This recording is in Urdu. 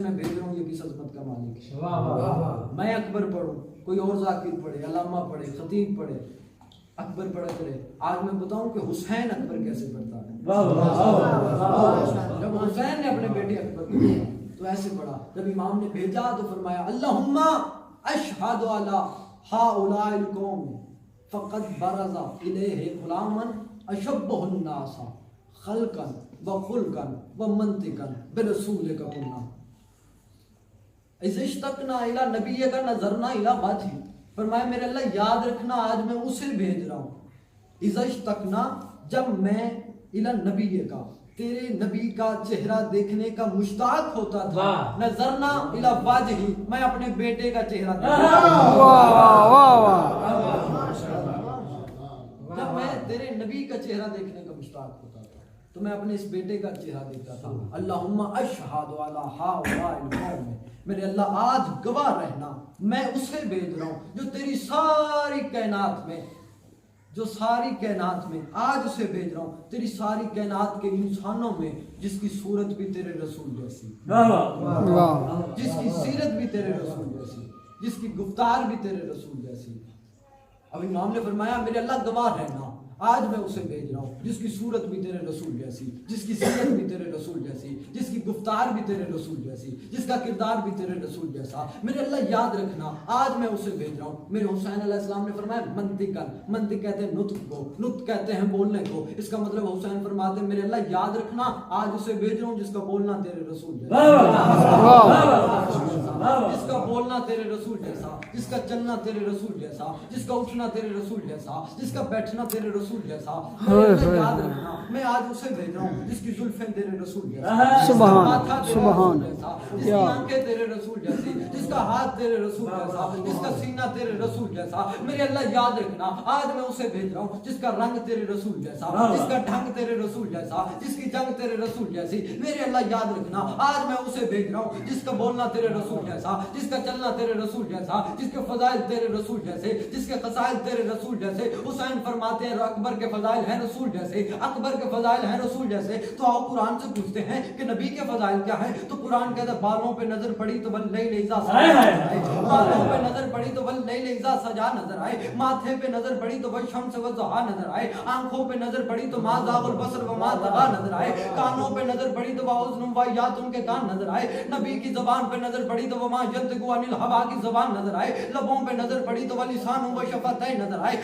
میں بھیج رہا ہوں یہ کس عظمت کا مالک ہے. میں اکبر پڑھوں، کوئی اور ذاکر پڑھے، علامہ پڑھے، خطیب پڑھے، اکبر پڑھا کرے. آج میں بتاؤں کہ حسین اکبر کیسے پڑھتا ہے. جب حسین نے اپنے بیٹے اکبر کو پڑھا تو ایسے پڑھا. جب امام نے بھیجا تو فرمایا اللہم اشہد علی ہؤلاء القوم فقد برز الیہ غلاما اشبہ الناس خلقا وخلقا ومنطقا برسولک کنا اذا اشتقنا الی نبیک نظرنا الی وجہہ. فرمایا میرے اللہ یاد رکھنا آج میں اسے بھیج رہا ہوں. اذا اشتقنا جب میں الی نبی کا تیرے نبی کا چہرہ دیکھنے کا مشتاق ہوتا تھا. نظرنا الی وجہہ میں اپنے بیٹے کا چہرہ جب میں تیرے نبی کا چہرہ دیکھنے کا مشتاق ہوتا تھا تو میں اپنے اس بیٹے کا چہرہ دیکھتا تھا. اللہم اشہد علی ہؤلاء القوم میرے اللہ آج گواہ رہنا میں اسے بھیج رہا ہوں جو تیری ساری کائنات میں آج اسے بھیج رہا ہوں تیری ساری کائنات کے انسانوں میں جس کی صورت بھی تیرے رسول جیسی، جس کی سیرت بھی تیرے رسول جیسی، جس کی گفتار بھی تیرے رسول جیسی. اب امام نے فرمایا میرے اللہ گواہ رہنا آج میں اسے بھیج رہا ہوں جس کی صورت بھی تیرے رسول جیسی، جس کی سیرت بھی تیرے رسول جیسی، جس کی گفتار بھی تیرے رسول جیسی، جس کا کردار بھی تیرے رسول جیسا. میرے اللہ یاد رکھنا آج میں اسے بھیج رہا ہوں. میرے حسین علیہ السلام نے فرمایا منطق کہتے ہیں نطق کو، نطق کہتے ہیں بولنے کو. اس کا مطلب حسین فرماتے ہیں میرے اللہ یاد رکھنا آج اسے بھیج رہا ہوں جس کا بولنا تیرے رسول جیسا، جس کا بولنا تیرے رسول جیسا، جس کا چلنا تیرے رسول جیسا، جس کا اٹھنا تیرے رسول جیسا، جس کا بیٹھنا تیرے رسول جیسا. یاد رکھنا میں آج اسے بھیج رہا ہوں جس کی زلفیں تیرے رسول جیسا، سبحان جیسا، جس کی آنکھیں تیرے رسول جیسی، جس کا ہاتھ تیرے رسول جیسا، جس کا سینہ تیرے رسول جیسا. میرے اللہ یاد رکھنا آج میں اسے بھیج رہا ہوں جس کا رنگ تیرے رسول جیسا، جس کا ڈھنگ تیرے رسول جیسا، جس کی جنگ تیرے رسول جیسی. میرے اللہ یاد رکھنا آج میں اسے بھیج رہا ہوں جس کا بولنا تیرے رسول جیسا، جس کا چلنا تیرے رسول جیسا، جس کے فضائل تیرے رسول جیسے، جس کے خصائل تیرے رسول جیسے. حسین فرماتے ہیں اکبر کے فضائل ہیں رسول جیسے، اکبر کے فضائل ہیں رسول جیسے. تو آؤ قرآن سے پوچھتے ہیں کہ نبی کے فضائل کیا ہیں. تو قرآن کہتا ہے بالوں پہ نظر پڑی تو واللیل اذا سجا نظر آئے، بالوں پہ نظر پڑی تو واللیل اذا سجا نظر آئے، ماتھے پہ نظر پڑی تو والشمس والضحیٰ نظر آئے، آنکھوں پہ نظر پڑی تو ما زاغ البصر وما طغیٰ نظر آئے، کانوں پہ نظر پڑی تو واذن وایات کے کان نظر آئے، نبی کی زبان پہ نظر پڑی تو وما ینطق عن الہویٰ کی زبان نظر آئے، لبوں پہ نظر پڑی تو ولسان وشفتین نظر آئے.